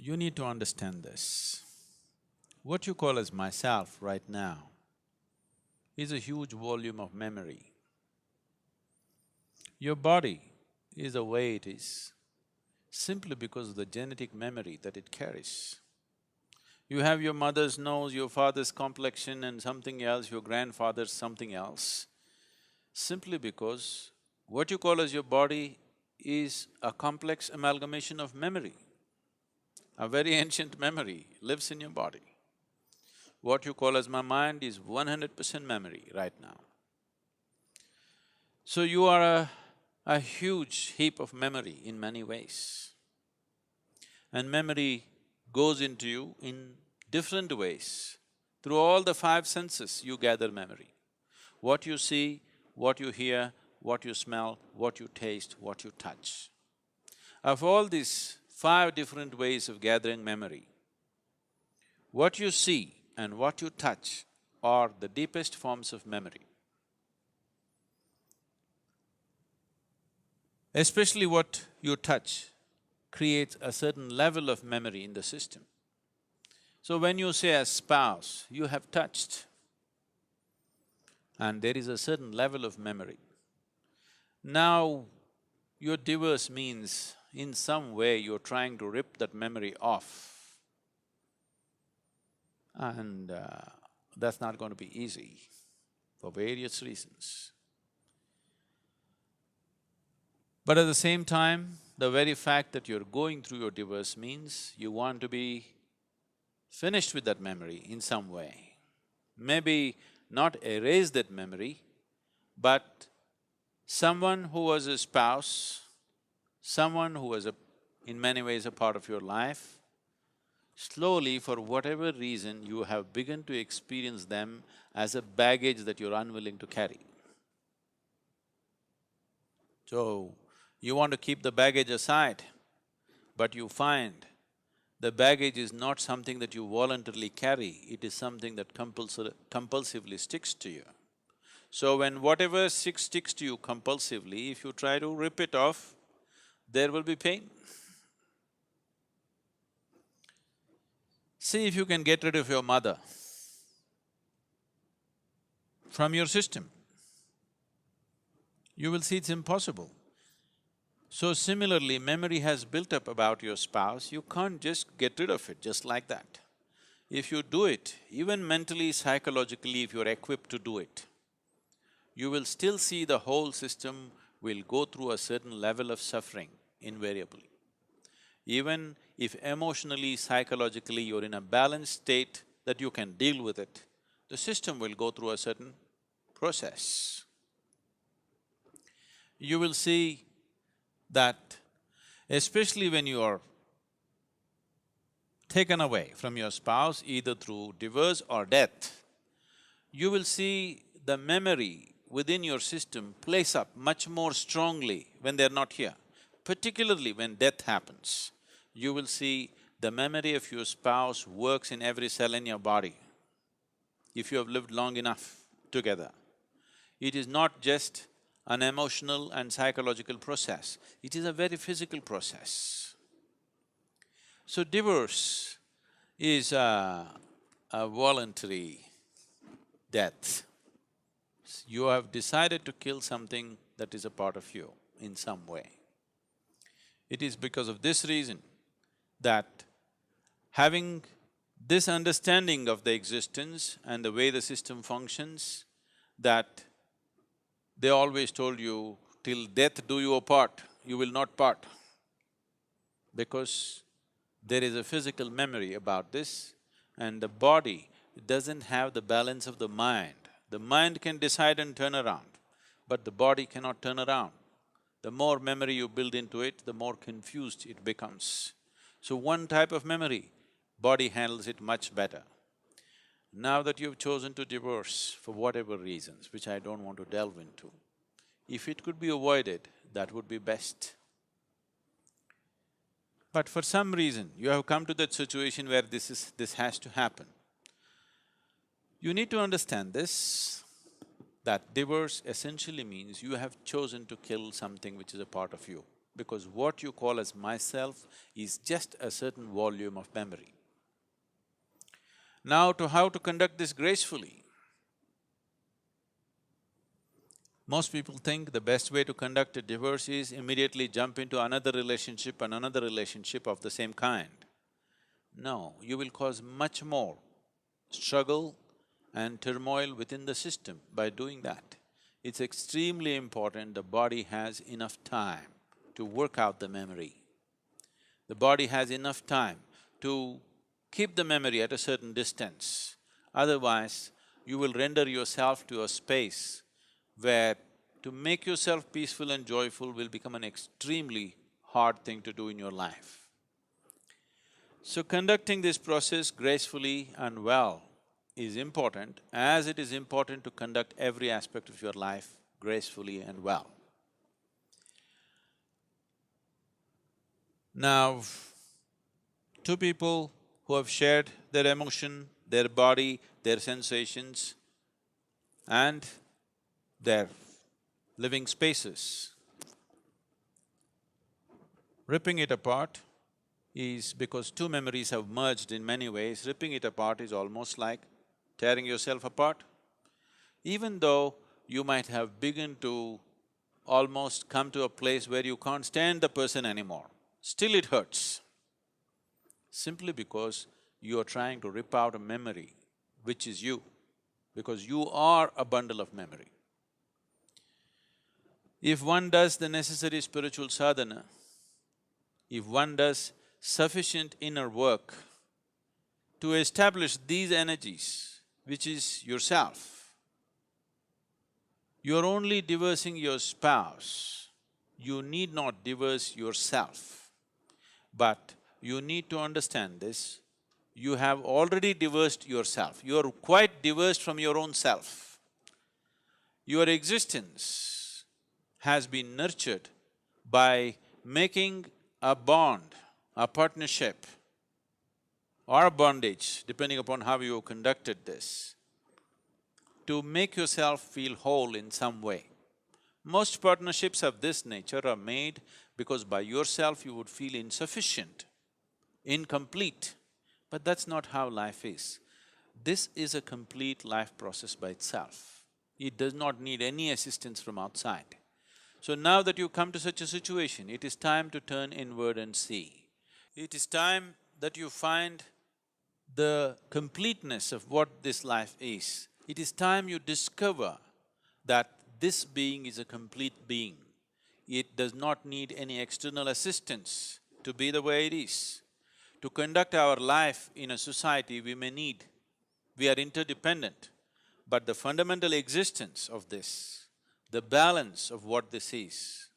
You need to understand this. What you call as myself right now is a huge volume of memory. Your body is the way it is simply because of the genetic memory that it carries. You have your mother's nose, your father's complexion and something else, your grandfather's something else, simply because what you call as your body is a complex amalgamation of memory. A very ancient memory lives in your body. What you call as my mind is 100% memory right now. So you are a huge heap of memory in many ways. And memory goes into you in different ways. Through all the five senses, you gather memory. What you see, what you hear, what you smell, what you taste, what you touch. Of all these five different ways of gathering memory, what you see and what you touch are the deepest forms of memory. Especially what you touch creates a certain level of memory in the system. So when you say a spouse, you have touched, and there is a certain level of memory. Now, your divorce means in some way you're trying to rip that memory off, and that's not going to be easy for various reasons. But at the same time, the very fact that you're going through your divorce means you want to be finished with that memory in some way. Maybe not erase that memory, but someone who was a spouse, someone who was in many ways a part of your life, slowly, for whatever reason, you have begun to experience them as a baggage that you're unwilling to carry. So, you want to keep the baggage aside, but you find the baggage is not something that you voluntarily carry, it is something that compulsively sticks to you. So when whatever sticks to you compulsively, if you try to rip it off, there will be pain. See if you can get rid of your mother from your system. You will see it's impossible. So similarly, memory has built up about your spouse, you can't just get rid of it just like that. If you do it, even mentally, psychologically, if you're equipped to do it, you will still see the whole system will go through a certain level of suffering invariably. Even if emotionally, psychologically you're in a balanced state that you can deal with it, the system will go through a certain process. You will see that especially when you are taken away from your spouse, either through divorce or death, you will see the memory within your system plays up much more strongly when they're not here. Particularly when death happens, you will see the memory of your spouse works in every cell in your body, if you have lived long enough together. It is not just an emotional and psychological process, it is a very physical process. So divorce is a voluntary death. You have decided to kill something that is a part of you in some way. It is because of this reason that having this understanding of the existence and the way the system functions, that they always told you, till death do you apart, you will not part. Because there is a physical memory about this, and the body doesn't have the balance of the mind. The mind can decide and turn around, but the body cannot turn around. The more memory you build into it, the more confused it becomes. So one type of memory, body handles it much better. Now that you've chosen to divorce for whatever reasons, which I don't want to delve into, if it could be avoided, that would be best. But for some reason, you have come to that situation where this has to happen. You need to understand this, that divorce essentially means you have chosen to kill something which is a part of you. because what you call as myself is just a certain volume of memory. Now, to how to conduct this gracefully. Most people think the best way to conduct a divorce is immediately jump into another relationship and another relationship of the same kind. No, you will cause much more struggle and turmoil within the system by doing that. It's extremely important the body has enough time to work out the memory. The body has enough time to keep the memory at a certain distance. Otherwise, you will render yourself to a space where to make yourself peaceful and joyful will become an extremely hard thing to do in your life. So conducting this process gracefully and well is important, as it is important to conduct every aspect of your life gracefully and well. Now, two people who have shared their emotion, their body, their sensations and their living spaces. Ripping it apart is because two memories have merged in many ways. Ripping it apart is almost like tearing yourself apart. Even though you might have begun to almost come to a place where you can't stand the person anymore, still it hurts. Simply because you are trying to rip out a memory which is you, because you are a bundle of memory. If one does the necessary spiritual sadhana, if one does sufficient inner work to establish these energies, which is yourself, you're only divorcing your spouse, you need not divorce yourself. But you need to understand this, you have already divorced yourself, you're quite divorced from your own self. Your existence has been nurtured by making a bond, a partnership or a bondage, depending upon how you conducted this, to make yourself feel whole in some way. Most partnerships of this nature are made because by yourself you would feel insufficient, incomplete, but that's not how life is. This is a complete life process by itself. It does not need any assistance from outside. So now that you come to such a situation, it is time to turn inward and see. It is time that you find the completeness of what this life is. It is time you discover that this being is a complete being. It does not need any external assistance to be the way it is. To conduct our life in a society, we are interdependent, but the fundamental existence of this, the balance of what this is,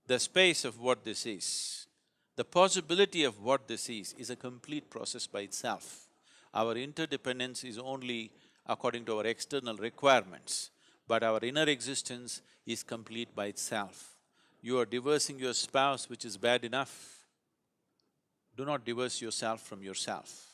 the space of what this is, the possibility of what this is a complete process by itself. Our interdependence is only according to our external requirements, but our inner existence is complete by itself. You are divorcing your spouse, which is bad enough. Do not divorce yourself from yourself.